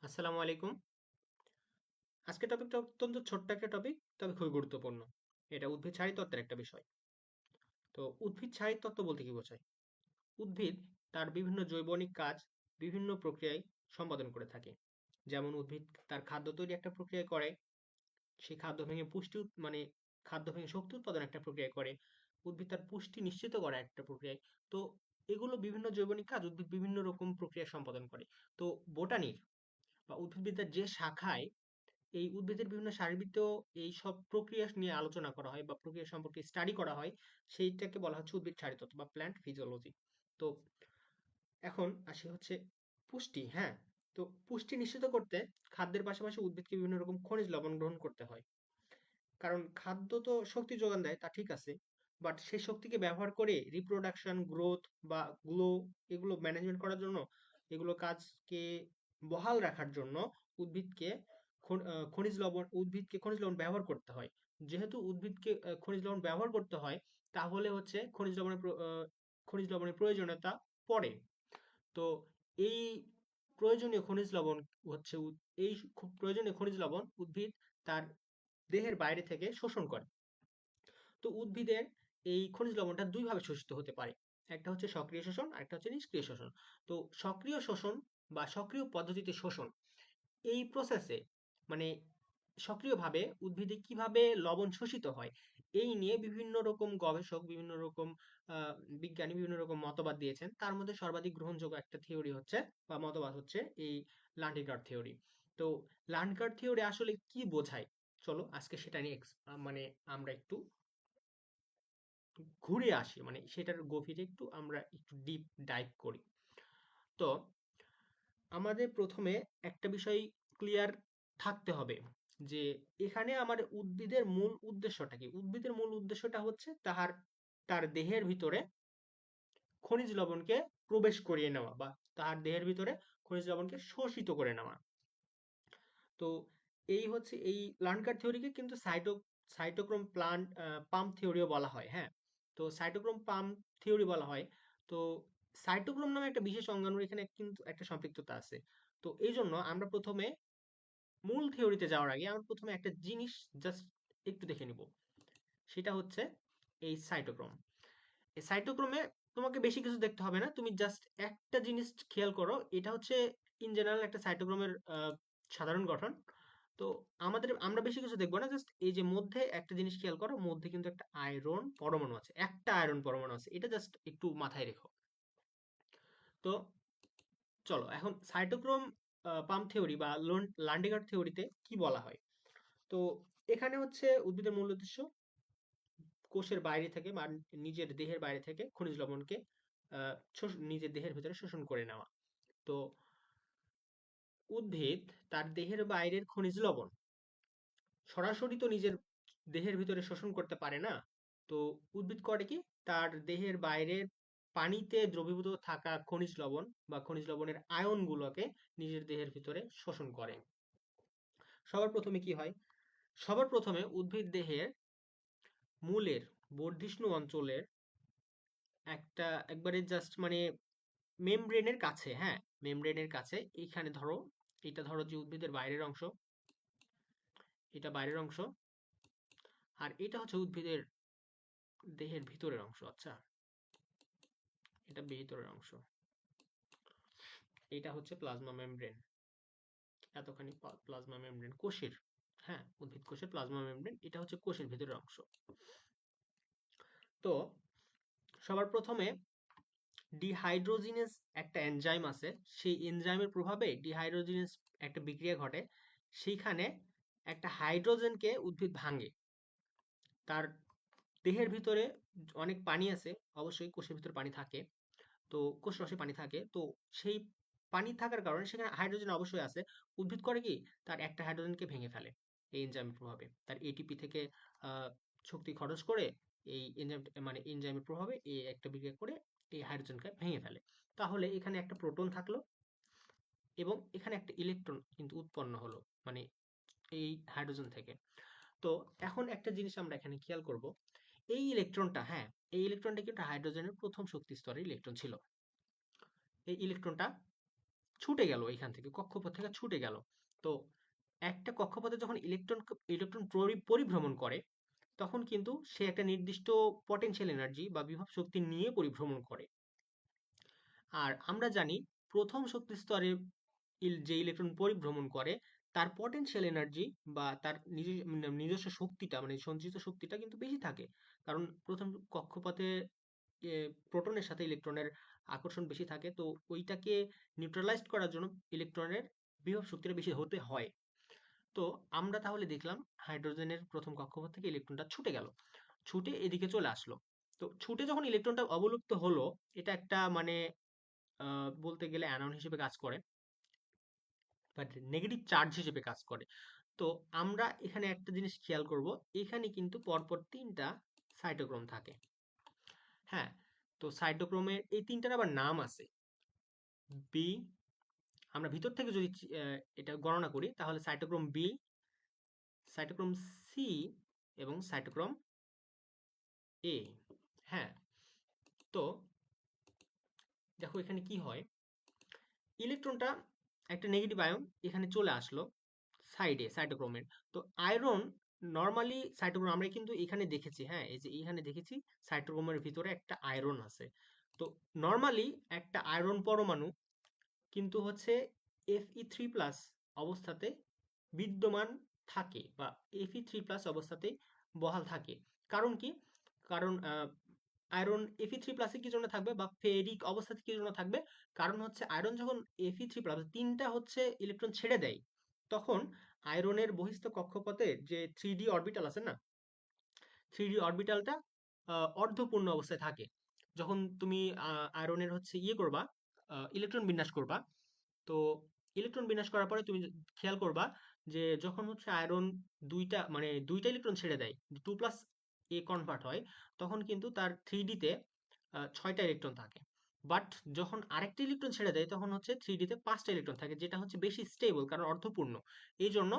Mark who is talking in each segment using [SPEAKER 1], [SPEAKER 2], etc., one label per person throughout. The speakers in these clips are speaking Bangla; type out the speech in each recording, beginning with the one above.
[SPEAKER 1] আসসালামু আলাইকুম। আজকের টপিকটা অত্যন্ত ছোট্ট একটা টপিক, তবে খুবই গুরুত্বপূর্ণ। এটা উদ্ভিদ শারীরতত্ত্বের একটা বিষয়। তো উদ্ভিদ শারীরতত্ত্ব বলতে কি বোঝায়? উদ্ভিদ তার বিভিন্ন জৈবনিক কাজ বিভিন্ন প্রক্রিয়ায় সম্পাদন করে থাকে। যেমন উদ্ভিদ তার খাদ্য তৈরি একটা প্রক্রিয়া করে, সেই খাদ্য ভেঙে মানে খাদ্য ভেঙে শক্তি উৎপাদন একটা প্রক্রিয়া করে। উদ্ভিদ তার পুষ্টি নিশ্চিত করা একটা প্রক্রিয়ায়। তো এগুলো বিভিন্ন জৈবনিক কাজ উদ্ভিদ বিভিন্ন রকম প্রক্রিয়া সম্পাদন করে। তো বোটানির বা উদ্ভিদবিদ্যার যে শাখায় এই উদ্ভিদের বিভিন্ন শারীরবৃত্তীয় এই সব প্রক্রিয়া নিয়ে আলোচনা করা হয় বা প্রক্রিয়া সম্পর্কে স্টাডি করা হয়, সেইটাকে বলা হচ্ছে উদ্ভিদ শারীরতত্ত্ব বা প্ল্যান্ট ফিজিওলজি। তো এখন আসি হচ্ছে পুষ্টি। হ্যাঁ, তো পুষ্টি নিশ্চিত করতে খাদ্যের পাশাপাশি উদ্ভিদকে বিভিন্ন রকম খনিজ লবণ গ্রহণ করতে হয়। কারণ খাদ্য তো শক্তি যোগান দেয়, তা ঠিক আছে, বাট সেই শক্তিকে ব্যবহার করে রিপ্রোডাকশন, গ্রোথ বা গ্লো এগুলো ম্যানেজমেন্ট করার জন্য, এগুলো কাজকে বহাল রাখার জন্য উদ্ভিদকে খনিজ লবণ ব্যবহার করতে হয়। যেহেতু উদ্ভিদকে খনিজ লবণ ব্যবহার করতে হয়, তাহলে হচ্ছে খনিজ লবণের প্রয়োজনীয়তা পড়ে। তো এই প্রয়োজনীয় খনিজ লবণ হচ্ছে খুব প্রয়োজনীয় খনিজ লবণ উদ্ভিদ তার দেহের বাইরে থেকে শোষণ করে। তো উদ্ভিদের এই খনিজ লবণটা দুই ভাবে শোষিত হতে পারে। একটা হচ্ছে সক্রিয় শোষণ, আরেকটা হচ্ছে নিষ্ক্রিয় শোষণ। তো সক্রিয় শোষণ বা সক্রিয় পদ্ধতিতে শোষণ, এই প্রসেসে মানে সক্রিয়ভাবে উদ্ভিদে কিভাবে লবণ শোষিত হয়, এই নিয়ে বিভিন্ন রকম গবেষক, বিভিন্ন রকম আহ, বিজ্ঞানী বিভিন্ন রকম মতবাদ দিয়েছেন। তার মধ্যে সর্বাধিক গ্রহণযোগ্য একটা থিওরি হচ্ছে বা মতবাদ হচ্ছে এই লান্ডগার্ড থিওরি। তো লান্ডগার্ড থিওরি আসলে কি বোঝায়, চলো আজকে সেটা নিয়ে মানে আমরা একটু ঘুরে আসি, মানে সেটার গভীরে একটু আমরা একটু ডিপ ডাইভ করি। তো আমাদের প্রথমে একটা বিষয় ক্লিয়ার থাকতে হবে যে এখানে আমার উদ্ভিদের মূল উদ্দেশ্যটা কি। উদ্ভিদের মূল উদ্দেশ্যটা হচ্ছে তার দেহের ভিতরে খনিজ লবণকে প্রবেশ করিয়ে নেওয়া বা তার দেহের ভিতরে খনিজ লবণকে শোষিত করে নেওয়া। তো এই হচ্ছে এই লার্নকার থিওরিকে কিন্তু সাইটোক্রোম প্লান্ট পাম্প থিওরিও বলা হয়। হ্যাঁ, তো সাইটোক্রোম পাম্প থিওরি বলা হয়। তো সাইটোক্রোম নামে একটা বিশেষ অঙ্গাণুর এখানে কিন্তু একটা সম্পৃক্ততা আছে। তো এই জন্য আমরা প্রথমে মূল থিওরিতে যাওয়ার আগে আমরা প্রথমে একটা জিনিস জাস্ট একটু দেখে নিব। সেটা হচ্ছে এই সাইটোক্রোম। এই সাইটোক্রোমে তোমাকে বেশি কিছু দেখতে হবে না, তুমি জাস্ট একটা জিনিস খেয়াল করো। এটা হচ্ছে ইন জেনারেল একটা সাইটোক্রোমের সাধারণ গঠন। তো আমরা বেশি কিছু দেখবো না, জাস্ট এই যে মধ্যে একটা জিনিস খেয়াল করো, মধ্যে কিন্তু একটা আয়রন পরমাণু আছে, একটা আয়রন পরমাণু আছে, এটা জাস্ট একটু মাথায় রেখো। তো চলো এখন সাইটোক্রোম পাম্প থিওরি বা লান্ডেগার্ড থিওরিতে কি বলা হয়। তো এখানে হচ্ছে উদ্ভিদের মূল উদ্দেশ্য কোষের বাইরে থেকে বা নিজের দেহের বাইরে থেকে খনিজ লবণকে নিজের দেহের ভিতরে শোষণ করে নেওয়া। তো উদ্ভিদ তার দেহের বাইরের খনিজ লবণ সরাসরি তো নিজের দেহের ভিতরে শোষণ করতে পারে না। তো উদ্ভিদ করে কি, তার দেহের বাইরের পানিতে দ্রবীভূত থাকা খনিজ লবণ বা খনিজ লবণের আয়নগুলোকে নিজের দেহের ভিতরে শোষণ করে। সবার প্রথমে কি হয়, সবার প্রথমে উদ্ভিদ দেহের মূলের বর্ধিষ্ণু অঞ্চলের একটা একবারে জাস্ট মানে মেমব্রেনের কাছে, হ্যাঁ, মেমব্রেনের কাছে এইখানে ধরো, এটা ধরো যে উদ্ভিদের বাইরের অংশ, এটা বাইরের অংশ, আর এটা হচ্ছে উদ্ভিদের দেহের ভিতরের অংশ। আচ্ছা, এটা ভিতরের অংশ, এটা হচ্ছে প্লাজমা মেমব্রেন। এতখানি প্লাজমা মেমব্রেন কোষের, হ্যাঁ, উদ্ভিদ কোষের প্লাজমা মেমব্রেন, এটা হচ্ছে কোষের ভিতরের অংশ। তো সবার প্রথমে ডিহাইড্রোজিনেস একটা এনজাইম আছে, সেই এনজাইমের প্রভাবে ডিহাইড্রোজিনেস একটা বিক্রিয়া ঘটে। সেইখানে একটা হাইড্রোজেনকে উদ্ভিদ ভাঙে। তার দেহের ভিতরে অনেক পানি আছে, অবশ্যই কোষের ভিতরে পানি থাকে। তো কোষ রসে পানি থাকে, তো সেই পানি থাকার কারণে সেখানে হাইড্রোজেন অবশ্যই আছে। উদ্ভিদ করে কি, তার একটা হাইড্রোজেনকে ভেঙে ফেলে এই এনজাইমের প্রভাবে। তার এটিপি থেকে আহ, শক্তি খরচ করে এই এনজাইম মানে এনজাইমের প্রভাবে এই একটা বিক্রিয়া করে এই হাইড্রোজেনকে ভেঙে ফেলে। তাহলে এখানে একটা প্রোটন থাকলো এবং এখানে একটা ইলেকট্রন কিন্তু উৎপন্ন হলো, মানে এই হাইড্রোজেন থেকে। তো এখন একটা জিনিস আমরা এখানে খেয়াল করব, এই ইলেকট্রনটা, হ্যাঁ, এই ইলেকট্রনটা কিন্তু হাইড্রোজেনের প্রথম শক্তি স্তরের ইলেকট্রন ছিল। এই ইলেকট্রনটা ছুটে গেল, এখান থেকে কক্ষপথ থেকে ছুটে গেল। তো একটা কক্ষপথে যখন ইলেকট্রন পরিভ্রমণ করে, তখন কিন্তু সে একটা নির্দিষ্ট পটেনশিয়াল এনার্জি বা বিভব শক্তি নিয়ে পরিভ্রমণ করে। আর আমরা জানি প্রথম শক্তি স্তরে যে ইলেকট্রন পরিভ্রমণ করে তার পটেনশিয়াল এনার্জি বা তার নিজস্ব শক্তিটা মানে সঞ্চিত শক্তিটা কিন্তু বেশি থাকে। কারণ প্রথম কক্ষপথে প্রোটনের সাথে ইলেকট্রনের আকর্ষণ বেশি থাকে, তো ওইটাকে নিউট্রালাইজড করার জন্য ইলেকট্রনের বিভব শক্তিটা বেশি হতে হয়। তো আমরা তাহলে দেখলাম হাইড্রোজেনের প্রথম কক্ষপথ থেকে ইলেকট্রনটা ছুটে গেল, ছুটে এদিকে চলে আসলো। তো ছুটে যখন ইলেকট্রনটা অবলুপ্ত হলো, এটা একটা মানে বলতে গেলে অ্যানন হিসেবে কাজ করে, বাট নেগেটিভ চার্জ হিসেবে কাজ করে। তো আমরা এখানে একটা জিনিস খেয়াল করব, এখানে কিন্তু পরপর 3টা সাইটোক্রোম থাকে। হ্যাঁ, তো সাইটোক্রোমের এই 3টার আবার নাম আছে। বি, আমরা ভিতর থেকে যদি এটা গণনা করি তাহলে সাইটোক্রোম বি, সাইটোক্রোম সি এবং সাইটোক্রোম এ। হ্যাঁ, তো দেখো এখানে কি হয়, ইলেকট্রনটা একটা নেগেটিভ আয়ন এখানে চলে আসলো সাইডে সাইটোক্রোমের। তো আয়রন নর্মালি সাইটোক্রোম আমরা কিন্তু এখানে দেখেছি, হ্যাঁ এই যে এখানে দেখেছি সাইটোক্রোমের ভিতরে একটা আয়রন আছে। তো নর্মালি একটা আয়রন পরমাণু কিন্তু হচ্ছে Fe3+ অবস্থাতে বিদ্যমান থাকে বা Fe3+ অবস্থাতে বহাল থাকে। কারণ কি? কারণ আয়রন Fe3+ কি জন্য থাকবে বা ফেরিক অবস্থাতে কি জন্য থাকবে? কারণ হচ্ছে আয়রন যখন Fe3+ 3টা হচ্ছে ইলেকট্রন ছেড়ে দেয়, তখন আয়রনের বহিস্থ কক্ষপথে যে 3D অরবিটাল আছে না, 3D অরবিটালটা অর্ধপূর্ণ অবস্থায় থাকে। যখন তুমি আয়রনের হচ্ছে ইয়ে করবা, ইলেকট্রন বিন্যাস করবা, তো ইলেকট্রন বিন্যাস করার পরে তুমি খেয়াল করবা যে যখন হচ্ছে আয়রন দুইটা ইলেকট্রন ছেড়ে দেয়, 2+A কনভার্ট হয়, তখন কিন্তু তার 3D-তে 6টা ইলেকট্রন থাকে। বাট যখন আরেকটা ইলেকট্রন ছেড়ে দেয় তখন হচ্ছে 3D-তে 5টা ইলেকট্রন থাকে, যেটা হচ্ছে বেশি স্টেবল কারণ অর্ধপূর্ণ। এই জন্য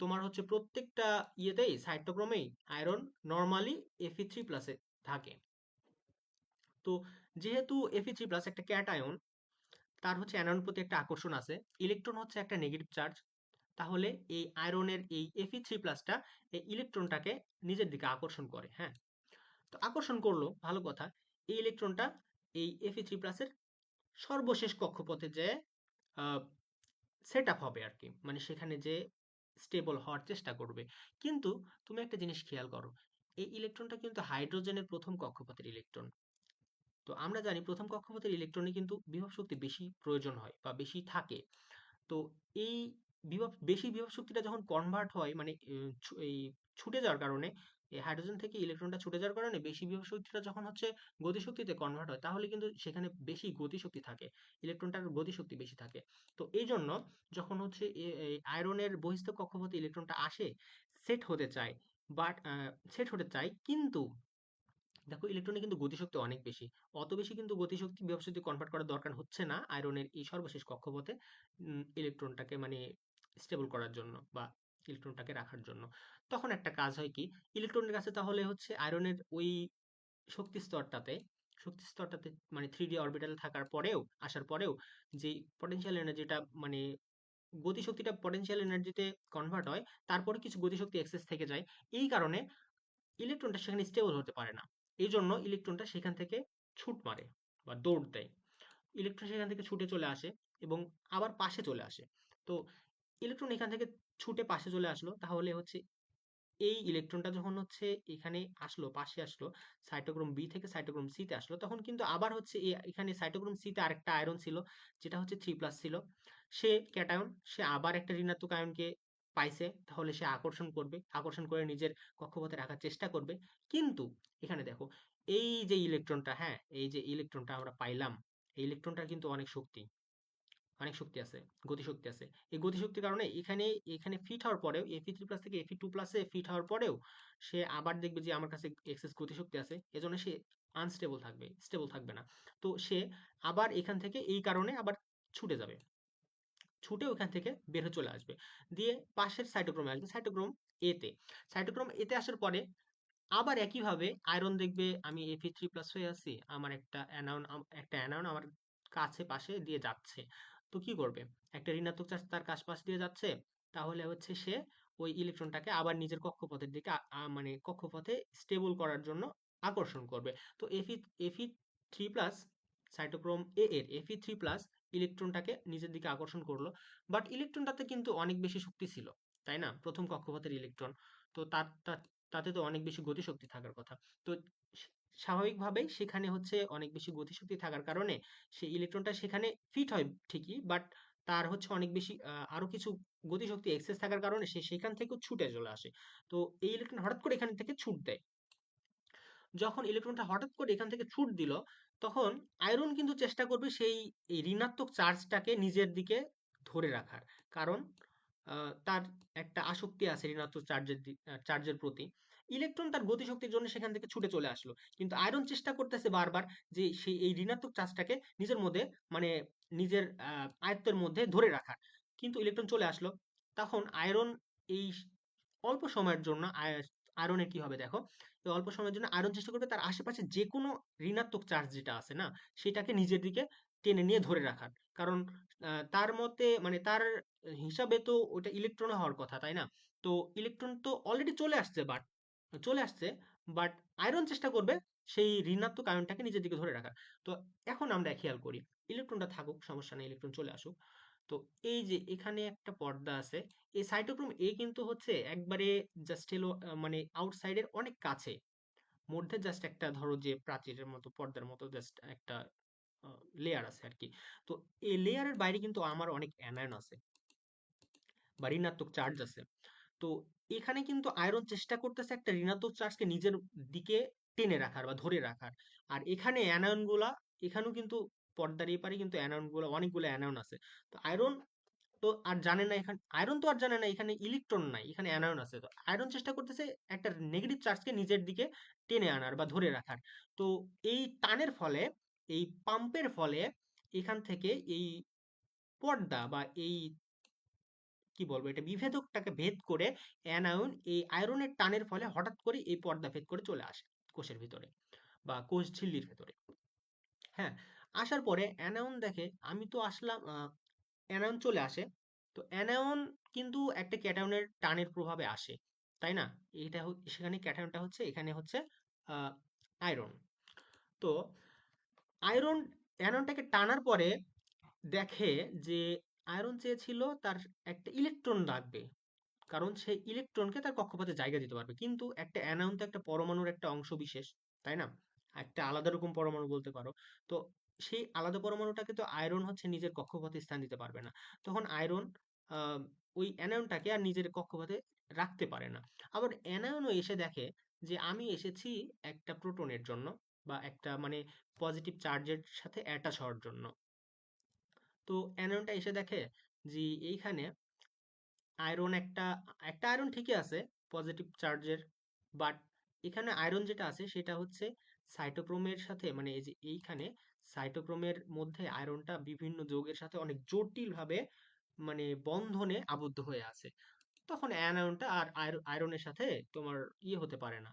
[SPEAKER 1] তোমার হচ্ছে প্রত্যেকটা ইয়েতেই সাইটোক্রোমেই আয়রন নর্মালি Fe3+ থাকে। তো যেহেতু Fe3+ একটা ক্যাটায়ন, তার হচ্ছে অ্যানয়ন প্রতি একটা আকর্ষণ আছে, ইলেকট্রন হচ্ছে একটা নেগেটিভ চার্জ, তাহলে এই আয়রনের এই Fe3+টা এই ইলেকট্রনটাকে নিজের দিকে আকর্ষণ করে। হ্যাঁ, তো আকর্ষণ করলো ভালো কথা, এই ইলেকট্রনটা এই Fe3+ এর সর্বশেষ কক্ষপথে যে সেট আপ হবে আর কি, মানে সেখানে যে স্টেবল হওয়ার চেষ্টা করবে। কিন্তু তুমি একটা জিনিস খেয়াল করো, এই ইলেকট্রনটা কিন্তু হাইড্রোজেনের প্রথম কক্ষপথের ইলেকট্রন। তো আমরা জানি প্রথম কক্ষপথের ইলেকট্রনে কিন্তু বিভব শক্তি বেশি প্রয়োজন হয় বা বেশি থাকে। তো এই বেশি বিভব শক্তিটা যখন কনভার্ট হয় মানে এই ছুটে যাওয়ার কারণে, এই হাইড্রোজেন থেকে ইলেকট্রনটা ছুটে যাওয়ার কারণে বেশি বিভব শক্তিটা যখন হচ্ছে গতিশক্তিতে কনভার্ট হয়, তাহলে কিন্তু সেখানে বেশি গতিশক্তি থাকে, ইলেকট্রনটার গতিশক্তি বেশি থাকে। তো এই জন্য যখন হচ্ছে এই আয়রনের বহিস্থ কক্ষপথে ইলেকট্রনটা আসে, সেট হতে চায়, বাট সেট হতে চায়, কিন্তু দেখো ইলেকট্রনে কিন্তু গতিশক্তি অনেক বেশি। অত বেশি কিন্তু গতিশক্তি বিভব শক্তি কনভার্ট করার দরকার হচ্ছে না আয়রনের এই সর্বশেষ কক্ষপথে ইলেকট্রনটাকে মানে স্টেবল করার জন্য বা ইলেকট্রনটাকে রাখার জন্য। তখন একটা কাজ হয় কি, ইলেকট্রনের কাছে তাহলে হচ্ছে আয়রনের ওই শক্তি স্তরটাতে শক্তি স্তরটাতে মানে 3D অরবিটাল থাকার পরেও, আসার পরেও যে পটেনশিয়াল এনার্জিটা মানে গতিশক্তিটা পটেনশিয়াল এনার্জিতে কনভার্ট হয়, তারপরে কিছু গতিশক্তি এক্সেস থেকে যায়। এই কারণে ইলেকট্রনটা সেখানে স্টেবল হতে পারে না। এই জন্য ইলেকট্রনটা সেখান থেকে ছুট মারে বা দৌড় দেয়। ইলেকট্রন সেখান থেকে ছুটে চলে আসে এবং আবার পাশে চলে আসে। তো ইলেকট্রন এখান থেকে ছুটে পাশে চলে আসলো, তাহলে হচ্ছে এই ইলেকট্রনটা যখন হচ্ছে এখানে আসলো, পাশে আসলো, সাইটোক্রোম বি থেকে সাইটোক্রোম সি তে আসলো, তখন কিন্তু আবার হচ্ছে এখানে সাইটোক্রোম সি তে আরেকটা আয়রন ছিল, যেটা হচ্ছে 3+ ছিল। সে ক্যাটায়ন, সে আবার একটা ঋণাত্মক আয়নকে পাইছে, তাহলে সে আকর্ষণ করবে, আকর্ষণ করে নিজের কক্ষপথে রাখার চেষ্টা করবে। কিন্তু এখানে দেখো, এই যে ইলেকট্রনটা, হ্যাঁ এই যে ইলেকট্রনটা আমরা পাইলাম, এই ইলেকট্রনটার কিন্তু অনেক শক্তি আছে, গতিশক্তি আছে। এই গতিশক্তির কারণে এখানে এখানে ফিট হওয়ার পরেও Fe3+ থেকে Fe2+ ফিট হওয়ার পরেও সে আবার দেখবে যে আমার কাছে এক্সেস গতিশক্তি আছে, এজন্য সে আনস্টেবল থাকবে, স্টেবল থাকবে না। তো সে আবার এখান থেকে এই কারণে আবার ছুটে যাবে, ছুটে ওখান থেকে বের হয়ে চলে আসবে, দিয়ে পাশের সাইটোক্রোমে আসবে, সাইটোক্রোম এতে আসার পরে আবার একইভাবে আয়রন দেখবে আমি Fe3+ হয়ে আছি, আমার একটা অ্যানায়ন আমার কাছে পাশে দিয়ে যাচ্ছে। তো কি করবে, একটা ঋণাত্মক চার্জ তার পাশ দিয়ে যাচ্ছে, তাহলে হচ্ছে সে ওই ইলেকট্রনটাকে আবার নিজের কক্ষপথের দিকে মানে কক্ষপথে স্টেবল করার জন্য আকর্ষণ করবে। তো Fe3+ সাইটোক্রোম এ এর Fe3+ ইলেকট্রনটাকে নিজের দিকে আকর্ষণ করলো, বাট ইলেকট্রনটাতে কিন্তু অনেক বেশি শক্তি ছিল, তাই না? প্রথম কক্ষপথের ইলেকট্রন, তো তাতে তো অনেক বেশি গতিশক্তি থাকার কথা। তো স্বাভাবিকভাবেই সেখানে হচ্ছে অনেক বেশি গতিশক্তি থাকার কারণে সেই ইলেকট্রনটা সেখানে ফিট হয় ঠিকই, বাট তার হচ্ছে অনেক বেশি আরো কিছু গতিশক্তি এক্সেস থাকার কারণে সে সেখান থেকেও ছুটে চলে আসে। তো এই ইলেকট্রন হঠাৎ করে এখান থেকে ছুট দেয়। যখন ইলেকট্রনটা হঠাৎ করে এখান থেকে ছুট দিল, তখন আয়রন কিন্তু চেষ্টা করবে এই ঋণাত্মক চার্জটাকে নিজের দিকে ধরে রাখার। কারণ তার একটা আসক্তি আছে ঋণাত্মক চার্জের প্রতি। ইলেকট্রন তার গতিশক্তির জন্য সেখান থেকে ছুটে চলে আসলো, কিন্তু আয়রন চেষ্টা করতেছে বারবার যে সেই এই ঋণাত্মক চার্জটাকে নিজের মধ্যে, মানে নিজের আয়ত্তের মধ্যে ধরে রাখার। কিন্তু ইলেকট্রন চলে আসলো, তখন আয়রন এই অল্প সময়ের জন্য আয়রনের কি হবে দেখো, এই অল্প সময়ের জন্য আয়রন চেষ্টা করবে তার আশেপাশে যে কোনো ঋণাত্মক চার্জ যেটা আছে না, সেটাকে নিজের দিকে টেনে নিয়ে ধরে রাখার। কারণ তার মতে, মানে তার হিসাবে তো ওটা ইলেকট্রন হওয়ার কথা, তাই না? তো ইলেকট্রন তো অলরেডি চলে আসছে, বাট আয়রন চেষ্টা করবে সেই ঋণাত্মক আয়নটাকে নিজের দিকে ধরে রাখার। তো এখন আমরা খেয়াল করি, ইলেকট্রনটা থাকুক, সমস্যা নেই, ইলেকট্রন চলে আসুক। তো এই যে এখানে একটা পর্দা আছে, এই সাইটোক্রোম এ কিন্তু হচ্ছে একবারে জাস্ট হলো মানে আউটসাইডের অনেক কাছে, মধ্যে জাস্ট একটা ধরো যে প্রাচীরের মতো পর্দার মতো জাস্ট একটা লেয়ার আছে আর কি। তো এই লেয়ারের বাইরে কিন্তু আমার অনেক অ্যানায়ন আছে বা ঋণাত্মক চার্জ আছে। তো এখানে কিন্তু আয়রন চেষ্টা করতেছে একটা ঋণাত্মক চার্জকে নিজের দিকে টেনে রাখার বা ধরে রাখার। আর এখানে অ্যানায়ন গুলা, এখানেও কিন্তু পর্দার এপারে কিন্তু অ্যানায়ন গুলো, অনেকগুলো অ্যানায়ন আছে। তো আয়রন তো আর জানে না, এখানে আয়রন তো আর জানে না এখানে ইলেকট্রন নাই, এখানে অ্যানায়ন আছে। তো আয়রন চেষ্টা করতেছে একটা নেগেটিভ চার্জকে নিজের দিকে টেনে আনার বা ধরে রাখার। তো এই টানের ফলে, এই পাম্পের ফলে এখান থেকে এই পর্দা বা এই কি বলবো, এটা বিভেদকটাকে ভেদ করে অ্যানায়ন এই আয়রনের টানের ফলে হঠাৎ করে এই পর্দা ভেদ করে চলে আসে কোষের ভিতরে বা কোষ ঝিল্লির ভেতরে। হ্যাঁ, আসার পরে অ্যানায়ন দেখে আমি তো আসলাম, অ্যানায়ন চলে আসে। তো অ্যানায়ন কিন্তু একটা ক্যাটায়নের টানের প্রভাবে আসে, তাই না? সেখানে ক্যাটায়নটা হচ্ছে, এখানে হচ্ছে আয়রন। তো আয়রন অ্যাননটাকে টানার পরে দেখে যে আয়রন চেয়েছিল তার একটা ইলেকট্রন লাগবে, কারণ সে ইলেকট্রনকে তার কক্ষপথে জায়গা দিতে পারবে। কিন্তু একটা অ্যানায়ন তো একটা পরমাণুর একটা অংশ বিশেষ, তাই না? একটা আলাদা রকম পরমাণু বলতে পারো। তো সেই আলাদা পরমাণুটাকে তো আয়রন হচ্ছে নিজের কক্ষপথে স্থান দিতে পারবে না। তখন আয়রন আহ, ওই অ্যানায়নটাকে আর নিজের কক্ষপথে রাখতে পারে না। আবার অ্যানায়নও এসে দেখে যে আমি এসেছি একটা প্রোটনের জন্য, বা একটা মানে পজিটিভ চার্জের সাথে অ্যাটাচ হওয়ার জন্য। তো অ্যানায়নটা এসে দেখে যে এইখানে আয়রন একটা একটা আয়রন ঠিকই আছে পজিটিভ চার্জের, বাট এখানে আয়রন যেটা আছে সেটা হচ্ছে সাইটোক্রোমের সাথে, মানে এই যে এইখানে সাইটোক্রোমের মধ্যে আয়রনটা বিভিন্ন যৌগের সাথে অনেক জটিল ভাবে মানে বন্ধনে আবদ্ধ হয়ে আছে। তখন অ্যানায়নটা আর আয়রনের সাথে তোমার হতে পারে না,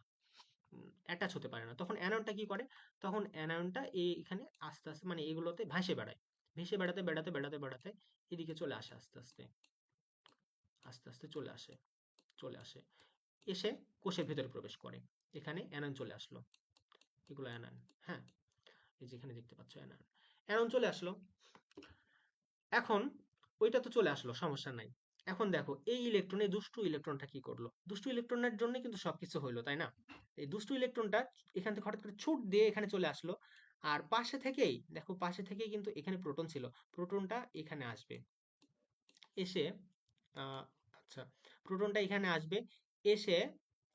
[SPEAKER 1] অ্যাটাচ হতে পারে না। তখন অ্যানায়নটা কি করে, তখন অ্যানায়নটা এখানে আস্তে আস্তে মানে এগুলোতে ভাসে বেড়ায়, ভেসে বেড়াতে বেড়াতে বেড়াতে বেড়াতে এদিকে চলে আসে, আস্তে আস্তে আস্তে আস্তে চলে আসে, এসে কোষের ভেতরে প্রবেশ করে। এখানে অ্যানায়ন চলে আসলো, এগুলো অ্যানায়ন। হ্যাঁ, এই যেখানে দেখতে পাচ্ছ অ্যানায়ন, অ্যানায়ন চলে আসলো। এখন ওইটা তো চলে আসলো, সমস্যা নাই। এখন দেখো এই ইলেকট্রন, এই দুষ্টু ইলেকট্রনটা কি করলো, দুষ্টু ইলেকট্রনের জন্য কিন্তু সবকিছু হইলো, তাই না? এই দুষ্টু ইলেকট্রনটা এখান থেকে হঠাৎ করে ছুট দিয়ে এখানে চলে আসলো। আর পাশে থেকেই দেখো, পাশে থেকেই কিন্তু এখানে প্রোটন ছিল, প্রোটনটা এখানে আসবে, এসে আহ, আচ্ছা, প্রোটনটা এখানে আসবে, এসে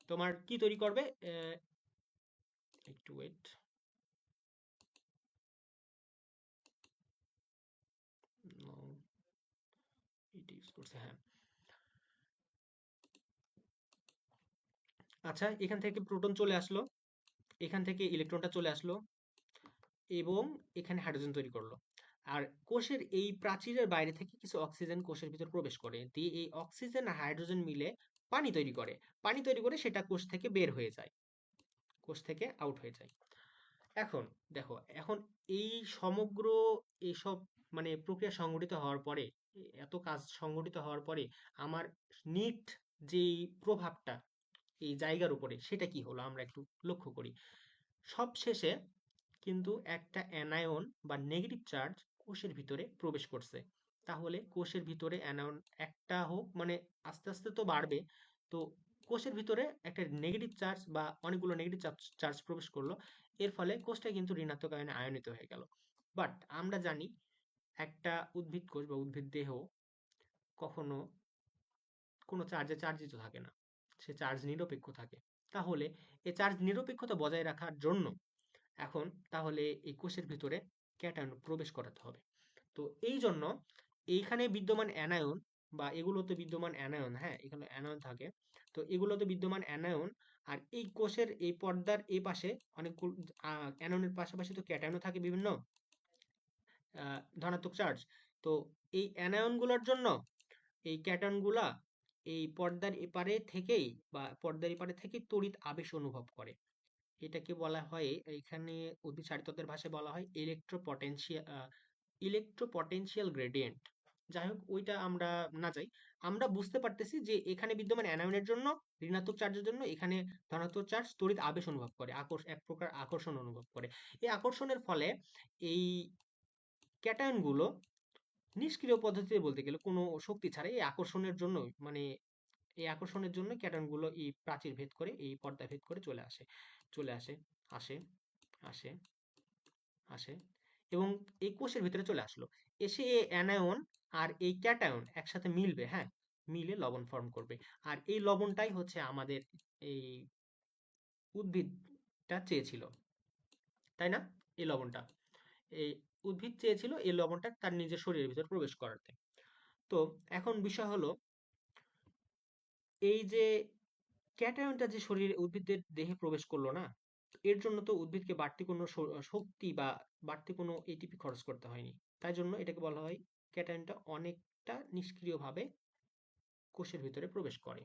[SPEAKER 1] তোমার কি তৈরি করবে, একটু ওয়েট, এটা ইউজ করছে, হ্যাঁ। আচ্ছা, এখান থেকে প্রোটন চলে আসলো, এখান থেকে ইলেকট্রনটা চলে আসলো, এবং এখানে হাইড্রোজেন তৈরি করলো। আর কোষের এই প্রাচীরের বাইরে থেকে কিছু অক্সিজেন কোষের ভিতর প্রবেশ করে, দিয়ে এই অক্সিজেন আর হাইড্রোজেন মিলে পানি তৈরি করে, পানি তৈরি করে সেটা কোষ থেকে বের হয়ে যায়, কোষ থেকে আউট হয়ে যায়। এখন দেখো, এখন এই সমগ্র এইসব মানে প্রক্রিয়া সংগঠিত হওয়ার পরে, এত কাজ সংগঠিত হওয়ার পরে আমার নিট যেই প্রভাবটা এই জায়গার উপরে, সেটা কি হলো আমরা একটু লক্ষ্য করি। সবশেষে কিন্তু একটা অ্যানায়ন বা নেগেটিভ চার্জ কোষের ভিতরে প্রবেশ করছে। তাহলে কোষের ভিতরে অ্যানায়ন একটা হোক, মানে আস্তে আস্তে তো বাড়বে। তো কোষের ভিতরে একটা নেগেটিভ চার্জ বা অনেকগুলো নেগেটিভ চার্জ প্রবেশ করলো। এর ফলে কোষটা কিন্তু ঋণাত্মক আয়নে আয়নিত হয়ে গেল। বাট আমরা জানি একটা উদ্ভিদ কোষ বা উদ্ভিদ দেহ কখনো কোনো চার্জে চার্জিত থাকে না, সে চার্জ নিরপেক্ষ থাকে। তাহলে এই চার্জ নিরপেক্ষতা বজায় রাখার জন্য এখন তাহলে এই কোষের ভিতরে ক্যাটায়ন প্রবেশ করাতে হবে। তো এই জন্য এইখানে বিদ্যমান অ্যানায়ন বা এগুলোতে বিদ্যমান অ্যানায়ন, হ্যাঁ এখানে অ্যানায়ন থাকে, তো এগুলোতে বিদ্যমান অ্যানায়ন আর এই কোষের এই পর্দার এই পাশে অনেকগুলো অ্যানায়নের পাশাপাশি তো ক্যাটায়নও থাকে বিভিন্ন ধনাত্মক চার্জ। তো এই অ্যানায়নগুলোর জন্য এই ক্যাটায়নগুলা এই পর্দার এপারে থেকেই বা পর্দার এপারে থেকেই তড়িৎ আবেশ অনুভব করে। এটাকে বলা হয় এখানে উদ্ভিদ শারীরতত্ত্বের ভাষায় বলা হয় ইলেকট্রোপটেনশিয়াল গ্রেডিয়েন্ট। যাই হোক ওইটা আমরা না যাই, আমরা বুঝতে পারতেছি যে এখানে বিদ্যমান অ্যানায়নের জন্য ঋণাত্মক চার্জের জন্য এখানে ধনাত্মক চার্জ তড়িৎ আবেশ অনুভব করে, এক প্রকার আকর্ষণ অনুভব করে। এই আকর্ষণের ফলে এই ক্যাটায়নগুলো নিষ্ক্রিয় পদ্ধতিতে বলতে গেলে কোনো শক্তি ছাড়া এই আকর্ষণের জন্য, মানে এই আকর্ষণের জন্য ক্যাটায়নগুলো এই প্রাচীর ভেদ করে এই পর্দা ভেদ করে চলে আসে আসে আসে আসে এবং এই কোষের ভিতরে চলে আসলো। এসে এই অ্যানায়ন আর এই ক্যাটায়ন একসাথে মিলবে, হ্যাঁ মিলে লবণ ফর্ম করবে। আর এই লবণটাই হচ্ছে আমাদের এই উদ্ভিদটা চেয়েছিল, তাই না? এই লবণটা এই উদ্ভিদ চেয়েছিল এই লবণটা তার নিজের শরীরের ভিতর প্রবেশ করাতে। তো এখন বিষয় হলো এই যে ক্যাটায়নটা যে শরীরে উদ্ভিদের দেহে প্রবেশ করলো না, এর জন্য তো উদ্ভিদকে বাড়তি কোনো শক্তি বা বাড়তি কোনো এটিপি খরচ করতে হয়নি। তাই জন্য এটাকে বলা হয় ক্যাটায়নটা অনেকটা নিষ্ক্রিয়ভাবে কোষের ভিতরে প্রবেশ করে।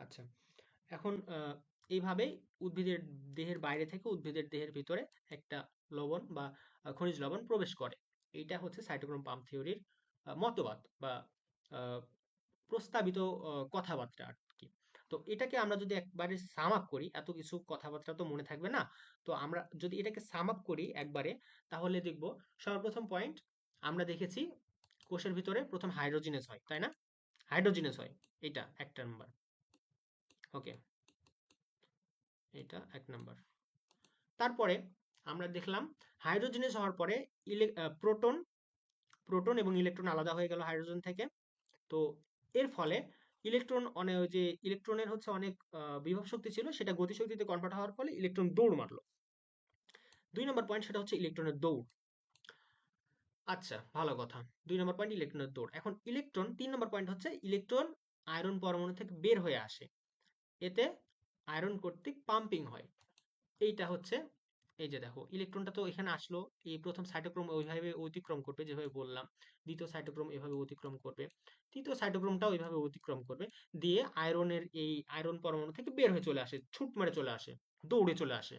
[SPEAKER 1] আচ্ছা, এখন এইভাবেই উদ্ভিদের দেহের বাইরে থেকে উদ্ভিদের দেহের ভিতরে একটা লবণ বা খনিজ লবণ প্রবেশ করে। এইটা হচ্ছে সাইটোক্রোম পাম্প থিওরির মতবাদ বা আহ, প্রস্তাবিত কথাবার্তা আর কি। তো এটাকে আমরা যদি একবারে সাম আপ করি, এত কিছু কথাবার্তা তো মনে থাকবে না। তো আমরা যদি এটাকে সাম আপ করি একবারে, তাহলে দেখব সর্বপ্রথম পয়েন্ট আমরা দেখেছি কোষের ভিতরে প্রথম হাইড্রোজিনেস হয়, তাই না? হাইড্রোজিনেস হয়, এটা একটা নাম্বার। ওকে, এটা এক নাম্বার। তারপরে আমরা দেখলাম হাইড্রোজেনেস হওয়ার পরে প্রোটন প্রোটন এবং ইলেকট্রন আলাদা হয়ে গেল হাইড্রোজেন থেকে। তো এর ফলে ইলেকট্রন অনেক, ওই যে ইলেকট্রনের হচ্ছে অনেক বিভব শক্তি ছিল, সেটা গতিশক্তিতে কনভার্ট হওয়ার ফলে ইলেকট্রন দৌড় মারলো। 2 নম্বর পয়েন্ট সেটা হচ্ছে ইলেকট্রনের দৌড়। আচ্ছা, ভালো কথা। 2 নম্বর পয়েন্ট ইলেকট্রনের দৌড়। এখন ইলেকট্রন 3 নম্বর পয়েন্ট হচ্ছে ইলেকট্রন আয়রন পরমাণু থেকে বের হয়ে আসে, এতে আয়রন কর্তৃক পাম্পিং হয়। এইটা হচ্ছে, এই যে দেখো ইলেকট্রনটা তো এখানে আসলো, এই প্রথম সাইটোক্রোম ওইভাবে অতিক্রম করবে যেভাবে বললাম, দ্বিতীয় সাইটোক্রোম এভাবে অতিক্রম করবে, তৃতীয় সাইটোক্রোমটাও এভাবে অতিক্রম করবে, দিয়ে আয়রনের এই আয়রন পরমাণু থেকে বের হয়ে চলে আসে, ছুট মারে চলে আসে, দৌড়ে চলে আসে।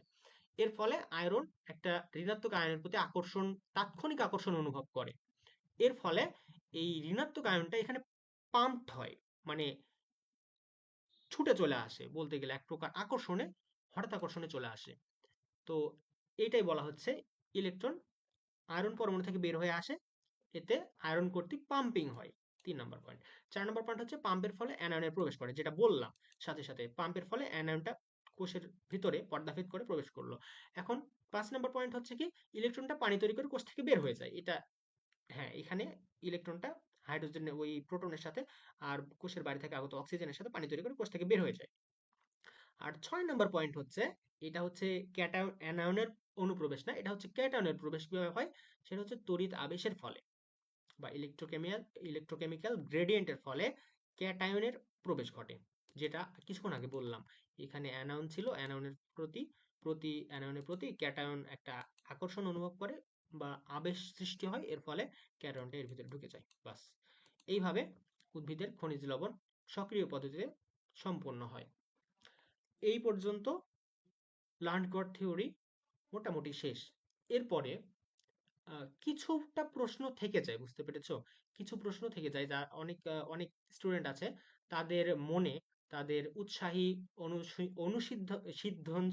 [SPEAKER 1] এর ফলে আয়রন একটা ঋণাত্মক আয়নের প্রতি আকর্ষণ, তাৎক্ষণিক আকর্ষণ অনুভব করে। এর ফলে এই ঋণাত্মক আয়নটা এখানে পাম্পড হয়, মানে ছুটে চলে আসে, বলতে গেলে এক প্রকার আকর্ষণে, হঠাৎ আকর্ষণে চলে আসে। তো এইটাই বলা হচ্ছে ইলেকট্রন আয়রন পরমাণু থেকে বের হয়ে আসে, এতে আয়রন কর্তৃক পাম্পিং হয়। 3 নম্বর পয়েন্ট। 4 নম্বর পয়েন্ট হচ্ছে পাম্পের ফলে অ্যানায়নে প্রবেশ করে, যেটা বললাম। সাথে সাথে পাম্পের ফলে অ্যানায়নটা কোষের ভিতরে পর্দাভেদ করে প্রবেশ করলো। এখন 5 নম্বর পয়েন্ট হচ্ছে কি, ইলেকট্রনটা পানি তৈরি করে কোষ থেকে বের হয়ে যায়। এটা, হ্যাঁ এখানে ইলেকট্রনটা হাইড্রোজেন ওই প্রোটনের সাথে আর কোষের বাইরে থেকে আগত অক্সিজেনের সাথে পানি তৈরি করে কোষ থেকে বের হয়ে যায়। আর 6 নম্বর পয়েন্ট হচ্ছে, এটা হচ্ছে ক্যাটায়ন অ্যানায়নের অনুপ্রবেশ না, এটা হচ্ছে ক্যাটায়নের প্রবেশ কিভাবে হয়, সেটা হচ্ছে তড়িৎ আবেশের ফলে বা ইলেকট্রোকেমিক্যাল গ্রেডিয়েন্টের ফলে ক্যাটায়নের প্রবেশ ঘটে। যেটা কিছুক্ষণ আগে বললাম, এখানে অ্যানায়ন ছিল, অ্যানায়নের প্রতি প্রতি অ্যানায়নের প্রতি ক্যাটায়ন একটা আকর্ষণ অনুভব করে বা আবেশ সৃষ্টি হয়, এর ফলে ক্যাটায়নটা এর ভিতরে ঢুকে যায়। বাস, এইভাবে উদ্ভিদের খনিজ লবণ সক্রিয় পদ্ধতিতে সম্পন্ন হয়। এই পর্যন্ত লার্ন গড থিওরি মোটামুটি শেষ। এরপরে কিছুটা প্রশ্ন থেকে যায়, বুঝতে পেরেছো? কিছু প্রশ্ন থেকে যায়, যা অনেক স্টুডেন্ট আছে তাদের মনে, তাদের উৎসাহী অনুসিদ্ধ সিদ্ধন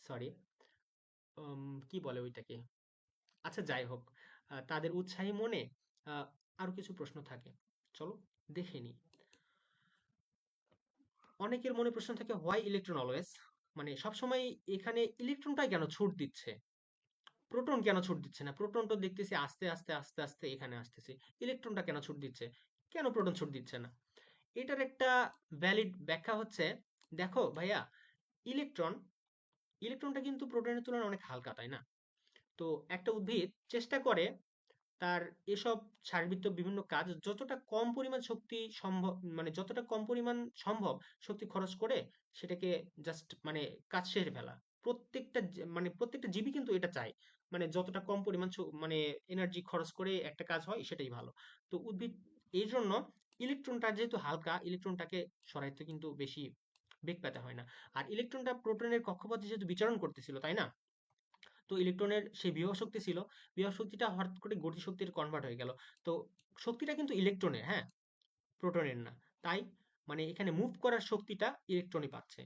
[SPEAKER 1] সরি কি বলে ওইটাকে, আচ্ছা যাই হোক, তাদের উৎসাহী মনে আহ, আরো কিছু প্রশ্ন থাকে। চলো দেখে নিই। অনেকের মনে প্রশ্ন থাকে, হোয়াই ইলেকট্রন অলওয়েজ, মানে সবসময় এখানে ইলেকট্রনটাই কেন ছুট দিচ্ছে, প্রোটন কেন ছুট দিচ্ছে না? প্রোটন তো দেখতেছি আস্তে আস্তে আস্তে আস্তে এখানে আসতেছে, ইলেকট্রনটা কেন ছুট দিচ্ছে, কেন প্রোটন ছুট দিচ্ছে না? এটার একটা ভ্যালিড ব্যাখ্যা হচ্ছে, দেখো ভাইয়া, ইলেকট্রন ইলেকট্রনটা কিন্তু প্রোটনের তুলনায় অনেক হালকা, তাই না? তো একটা উদ্ভিদ চেষ্টা করে তার এসব শারীরবৃত্তীয় বিভিন্ন কাজ যতটা কম পরিমাণ শক্তি সম্ভব, মানে যতটা কম পরিমাণ সম্ভব শক্তি খরচ করে সেটাকে জাস্ট মানে কাজ সেরে ফেলা। মানে প্রত্যেকটা জীবই কিন্তু এটা চায়, মানে যতটা কম পরিমাণ মানে এনার্জি খরচ করে একটা কাজ হয় সেটাই ভালো। তো উদ্ভিদ এই জন্য ইলেকট্রনটা যেহেতু হালকা, ইলেকট্রনটাকে সরাইতে কিন্তু বেশি বেগ পেতে হয় না। আর ইলেকট্রনটা প্রোটনের কক্ষপথে যেহেতু বিচরণ করতেছিল, তাই না? তো ইলেকট্রনের সেই বিভব শক্তি ছিল, বিভব শক্তিটা হঠাৎ করে গতি শক্তির কনভার্ট হয়ে গেল। তো শক্তিটা কিন্তু ইলেকট্রনের, হ্যাঁ, প্রোটনের না। তাই মানে এখানে মুভ করার শক্তিটা ইলেকট্রনই পাচ্ছে।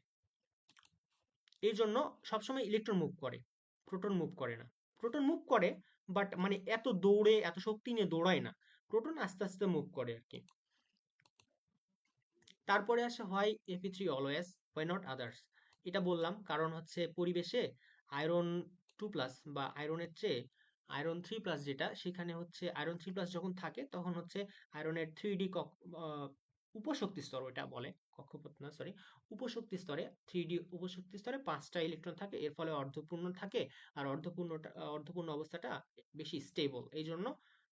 [SPEAKER 1] এই জন্য সবসময় ইলেকট্রন মুভ করে, প্রোটন মুভ করে না। প্রোটন মুভ করে, বাট মানে এত দৌড়ে এত শক্তি নিয়ে দৌড়ায় না, প্রোটন আস্তে আস্তে মুভ করে আর কি। তারপরে আসে হয় Fe3 always, why not others. এটা বললাম কারণ হচ্ছে পরিবেশে আয়রন 2+ বা আয়রনের চেয়ে আয়রন 3+ যেটা, সেখানে হচ্ছে আয়রন 3+ যখন থাকে তখন হচ্ছে আয়রনের 3D উপশক্তি স্তর ওটা বলে, কক্ষপথ না সরি, উপশক্তি স্তরে, 3D উপশক্তি স্তরে 5টা ইলেকট্রন থাকে, এর ফলে অর্ধপূর্ণ থাকে। আর অর্ধপূর্ণ অবস্থাটা বেশি স্টেবল, এই জন্য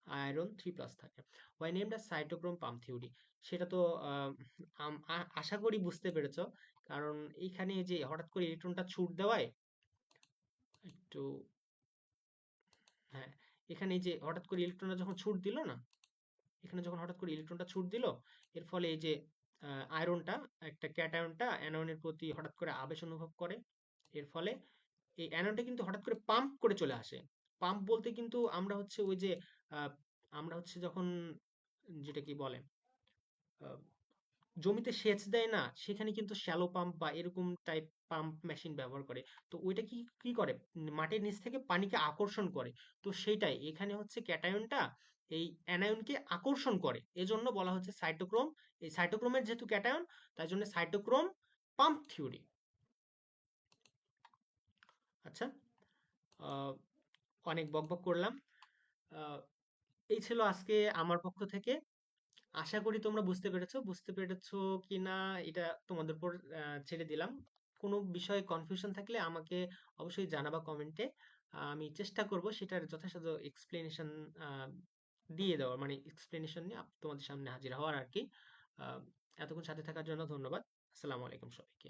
[SPEAKER 1] আয়রন 3+ থাকে। Why named us cytochrome pump theory, সেটা তো আহ, আশা করি বুঝতে পেরেছো। কারণ এইখানে যে হঠাৎ করে ইলেকট্রনটা ছুট দেওয়ায় একটু, হ্যাঁ, এখানে এই যে হঠাৎ করে ইলেকট্রনটা যখন ছুট দিল না, এখানে যখন হঠাৎ করে ইলেকট্রনটা ছুট দিল, এর ফলে এই যে আয়রনটা, একটা ক্যাটায়নটা অ্যানোনের প্রতি হঠাৎ করে আবেশ অনুভব করে। এর ফলে এই অ্যানোনটা কিন্তু হঠাৎ করে পাম্প করে চলে আসে। পাম্প বলতে কিন্তু আমরা হচ্ছে ওই যে আহ, আমরা হচ্ছে যখন যেটা কি বলে আহ, জমিতে সেচ দেয় না, সেখানে কিন্তু শ্যালো পাম্প বা এরকম টাইপ পাম্প মেশিন ব্যবহার করে। তো ওইটা কি কি করে, মাটির নিচ থেকে পানিকে আকর্ষণ করে। তো সেইটাই এখানে হচ্ছে ক্যাটায়নটা এই অ্যানায়নকে আকর্ষণ করে, এজন্য বলা হচ্ছে সাইটোক্রোম। এই সাইটোক্রোমের যেহেতু ক্যাটায়ন, তাই জন্য সাইটোক্রোম পাম্প থিওরি। আচ্ছা, আহ, অনেক বকবক করলাম। আহ, এই ছিল আজকে আমার পক্ষ থেকে। আশা করি তোমরা বুঝতে পেরেছো কিনা এটা তোমাদের উপর ছেড়ে দিলাম। কোনো বিষয়ে কনফিউশন থাকলে আমাকে অবশ্যই জানাবা কমেন্টে। আমি চেষ্টা করব সেটার যথাসাধ্য এক্সপ্লেনেশন দিয়ে দেওয়ার, মানে এক্সপ্লেনেশন নিয়ে তোমাদের সামনে হাজির হওয়ার আর কি। আহ, এতক্ষণ সাথে থাকার জন্য ধন্যবাদ। আসসালামু আলাইকুম সবাইকে।